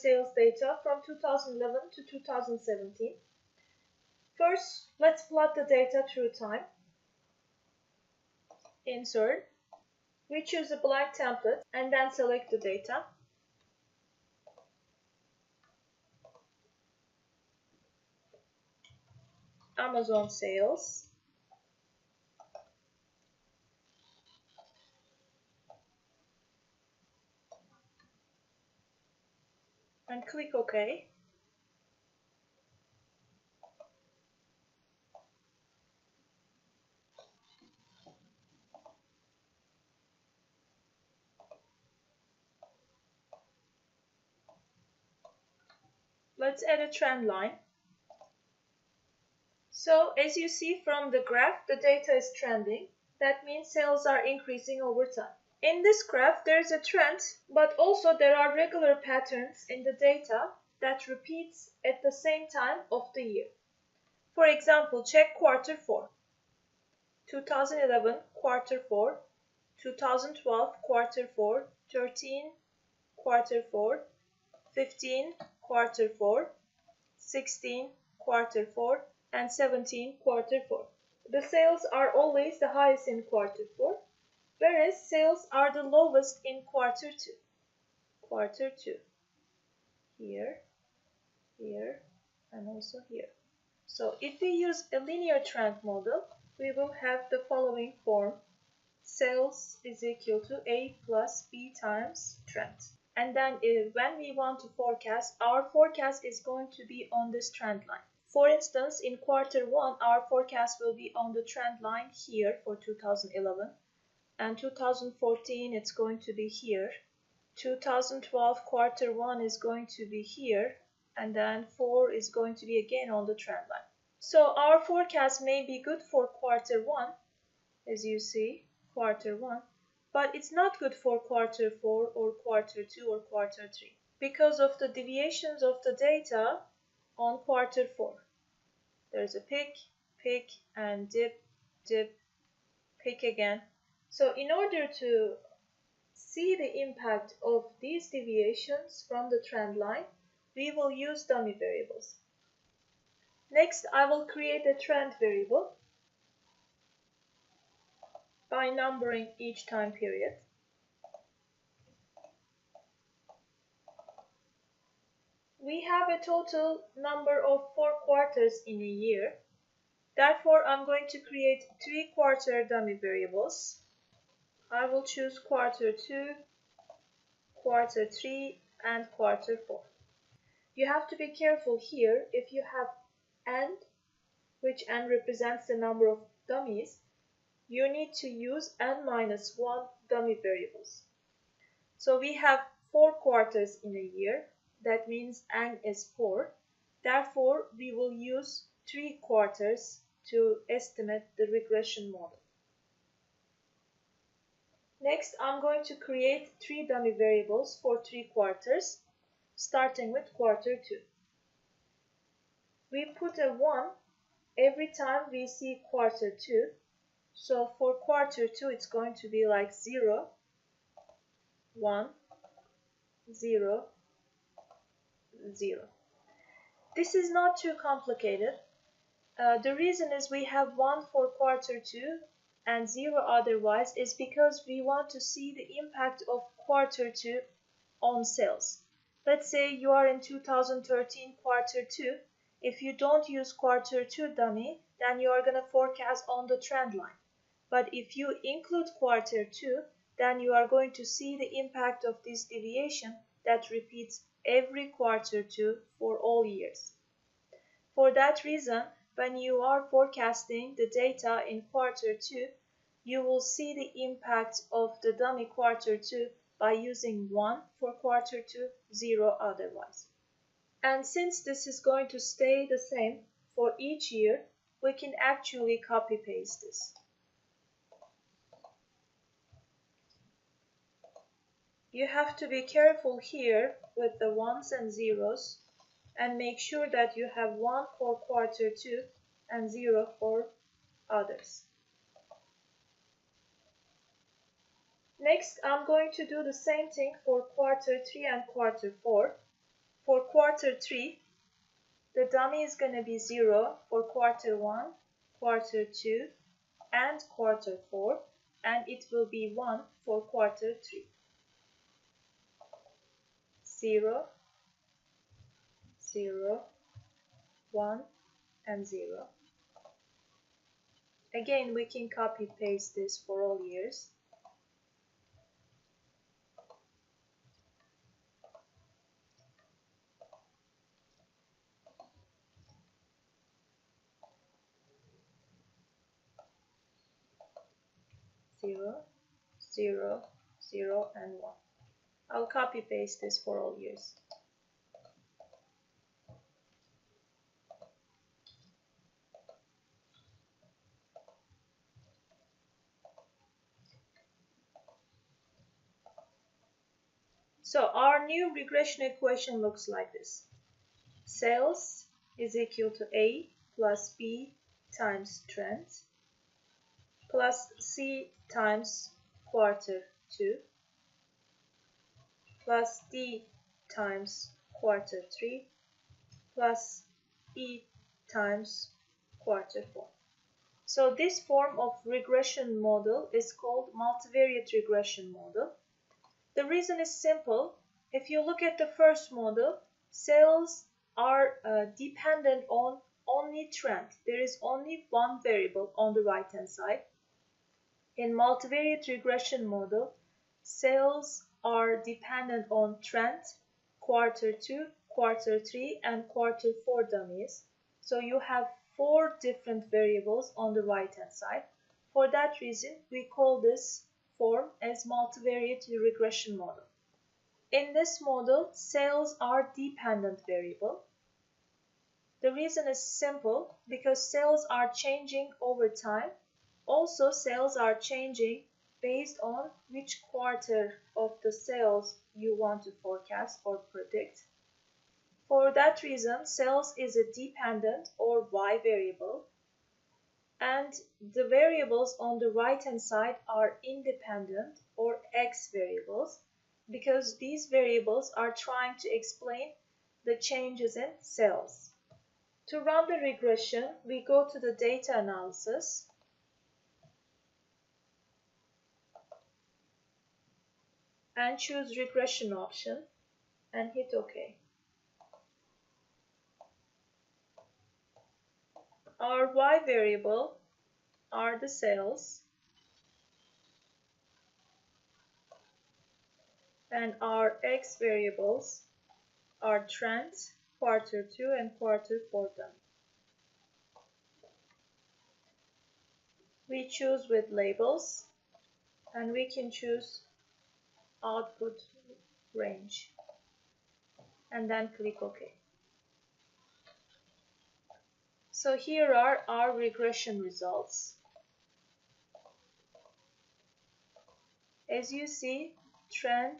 sales data from 2011 to 2017. First, let's plot the data through time. Insert. We choose a blank template and then select the data. Amazon sales. And click OK. Let's add a trend line. So as you see from the graph, the data is trending. That means sales are increasing over time. In this graph, there is a trend, but also there are regular patterns in the data that repeats at the same time of the year. For example, check quarter 4. 2011 quarter 4, 2012 quarter 4, 13 quarter 4, 15 quarter 4, 16 quarter 4, and 17 quarter 4. The sales are always the highest in quarter 4, whereas sales are the lowest in quarter 2. Quarter 2. Here, here, and also here. So if we use a linear trend model, we will have the following form. Sales is equal to A plus B times trend. And then when we want to forecast, our forecast is going to be on this trend line. For instance, in quarter 1, our forecast will be on the trend line here for 2011. And 2014, it's going to be here. 2012 quarter 1 is going to be here. And then 4 is going to be again on the trend line. So our forecast may be good for quarter 1, as you see, quarter 1. But it's not good for quarter 4 or quarter 2 or quarter 3 because of the deviations of the data on quarter 4. There's a peak, and dip, peak again. So in order to see the impact of these deviations from the trend line, we will use dummy variables. Next, I will create a trend variable by numbering each time period. We have a total number of 4 quarters in a year. Therefore, I'm going to create 3 quarter dummy variables. I will choose quarter 2, quarter 3, and quarter 4. You have to be careful here. If you have n, which n represents the number of dummies, you need to use n-1 dummy variables. So we have 4 quarters in a year. That means n is 4. Therefore, we will use 3 quarters to estimate the regression model. Next, I'm going to create 3 dummy variables for 3 quarters, starting with quarter 2. We put a 1 every time we see quarter 2. So for quarter 2, it's going to be like 0, 1, 0, 0. This is not too complicated. The reason is we have 1 for quarter 2 and 0 otherwise is because we want to see the impact of quarter 2 on sales. Let's say you are in 2013 quarter 2. If you don't use quarter 2 dummy, then you are going to forecast on the trend line. But if you include quarter 2, then you are going to see the impact of this deviation that repeats every quarter 2 for all years. For that reason, when you are forecasting the data in quarter 2, you will see the impact of the dummy quarter 2 by using 1 for quarter 2, 0 otherwise. And since this is going to stay the same for each year, we can actually copy-paste this. You have to be careful here with the 1s and 0s and make sure that you have 1 for quarter 2 and 0 for others. Next, I'm going to do the same thing for quarter 3 and quarter 4. quarter 3, the dummy is going to be 0 for quarter 1, quarter 2, and quarter 4, and it will be 1 for quarter 3. 0, 0, 1, and 0. Again, we can copy paste this for all years. Zero, 0, 0, and 1. I'll copy paste this for all years. So our new regression equation looks like this. Sales is equal to A plus B times trend plus C times quarter 2 plus D times quarter 3 plus E times quarter 4. So this form of regression model is called multivariate regression model. The reason is simple. If you look at the first model, sales are dependent on only trend. There is only one variable on the right hand side. In multivariate regression model, sales are dependent on trend, quarter 2, quarter 3, and quarter 4 dummies. So you have 4 different variables on the right hand side. For that reason, we call this form as multivariate regression model. In this model, sales are dependent variable. The reason is simple, because sales are changing over time. Also, sales are changing based on which quarter of the sales you want to forecast or predict. For that reason, sales is a dependent or Y variable, and the variables on the right hand side are independent or X variables, because these variables are trying to explain the changes in sales. To run the regression, we go to the data analysis and choose regression option and hit OK. Our Y variable are the sales, and our X variables are trend, quarter 2, and quarter 4 dummy. We choose with labels, and we can choose output range, and then click OK. So here are our regression results. As you see, trend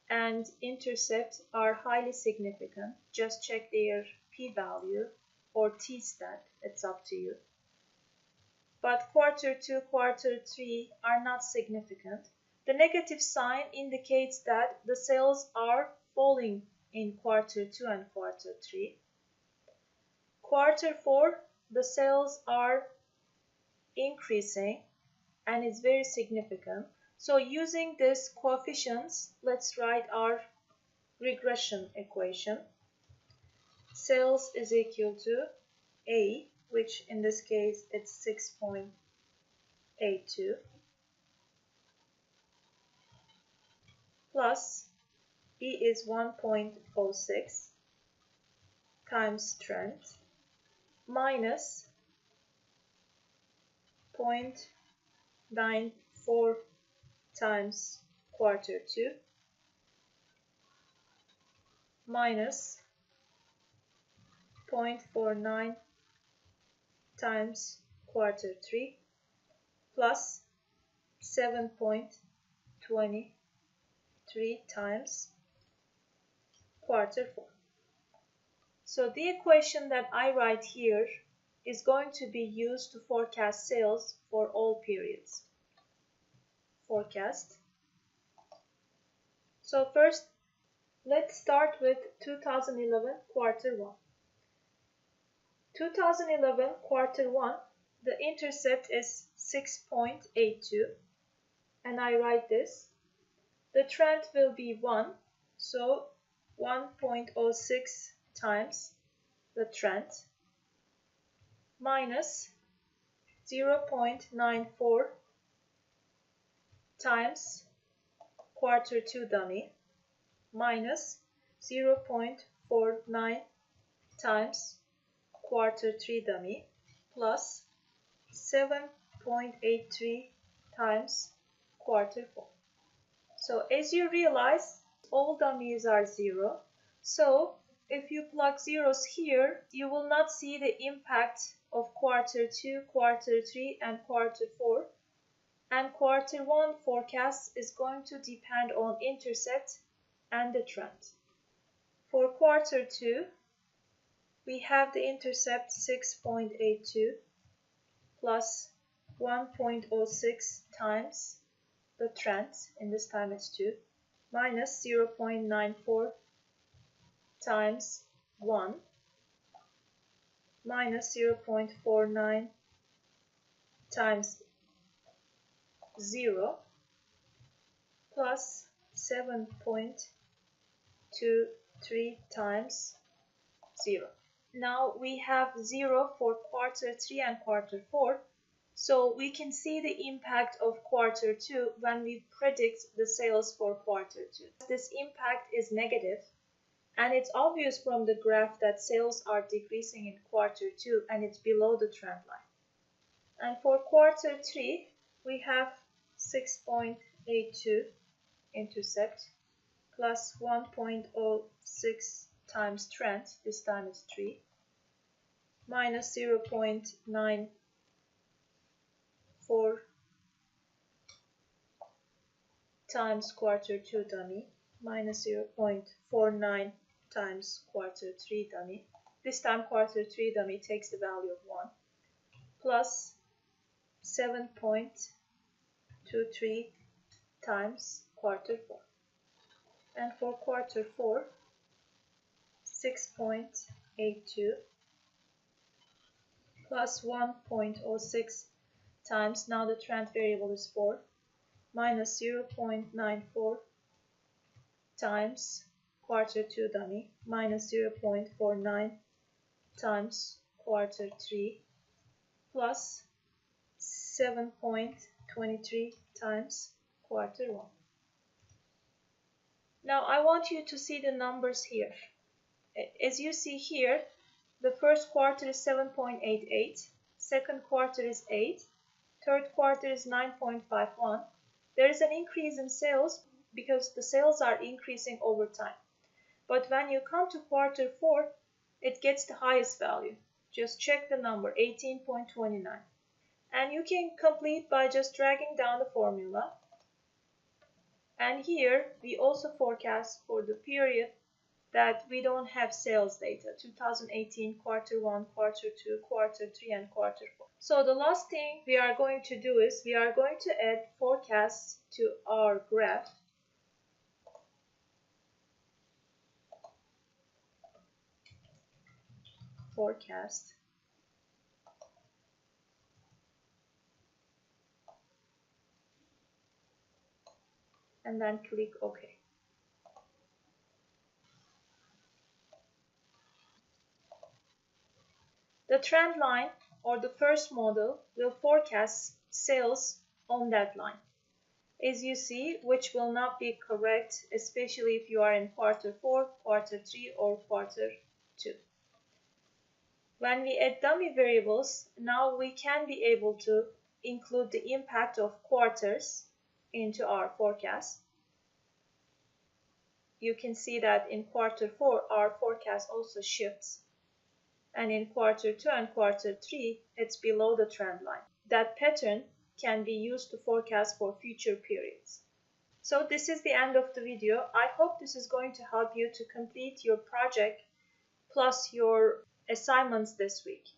and intercept are highly significant. Just check their p-value or t-stat, it's up to you. But quarter 2, quarter 3 are not significant. The negative sign indicates that the sales are falling in quarter 2 and quarter 3. Quarter 4, the sales are increasing and it's very significant. So using these coefficients, let's write our regression equation. Sales is equal to A, which in this case it's 6.82, plus B is 1.06 times trend, minus 0.94 times quarter 2, minus 0.49 times quarter 3, plus 7.23 times quarter 4. So the equation that I write here is going to be used to forecast sales for all periods. Forecast. So first Let's start with 2011 quarter 1. 2011 quarter 1, the intercept is 6.82, and I write this. The trend will be 1, so 1.06 times the trend minus 0.94 times quarter 2 dummy minus 0.49 times quarter 3 dummy plus 7.83 times quarter 4. So as you realize, all dummies are 0. So if you plug zeros here, you will not see the impact of quarter 2, quarter 3, and quarter 4. And quarter 1 forecast is going to depend on intercept and the trend. For quarter 2, we have the intercept 6.82 plus 1.06 times the trend, in this time it's 2, minus 0.94 times 1 minus 0.49 times 0 plus 7.23 times 0. Now we have 0 for quarter 3 and quarter 4, so we can see the impact of quarter 2 when we predict the sales for quarter 2. This impact is negative, and it's obvious from the graph that sales are decreasing in quarter 2 and it's below the trend line. And for quarter 3, we have 6.82 intercept plus 1.06 times trend, this time it's 3, minus 0.94 times quarter 2 dummy, minus 0.49 times quarter 3 dummy. This time quarter 3 dummy takes the value of 1, plus 7.23 times quarter 4. And for quarter 4, 6.82 plus 1.06 times, now the trend variable is 4, minus 0.94 times quarter 2 dummy, minus 0.49 times quarter 3, plus 7.23 times quarter 1. Now I want you to see the numbers here. As you see here, the first quarter is 7.88, second quarter is 8, third quarter is 9.51. There is an increase in sales because the sales are increasing over time. But when you come to quarter 4, it gets the highest value. Just check the number, 18.29. And you can complete by just dragging down the formula. And here we also forecast for the period that we don't have sales data, 2018, quarter 1, quarter 2, quarter 3, and quarter 4. So the last thing we are going to do is we are going to add forecasts to our graph. Forecast. And then click OK. The trend line, or the first model, will forecast sales on that line. As you see, which will not be correct, especially if you are in quarter 4, quarter 3, or quarter 2. When we add dummy variables, now we can be able to include the impact of quarters into our forecast. You can see that in quarter 4, our forecast also shifts. And in quarter 2 and quarter 3, it's below the trend line. That pattern can be used to forecast for future periods. So this is the end of the video. I hope this is going to help you to complete your project plus your assignments this week.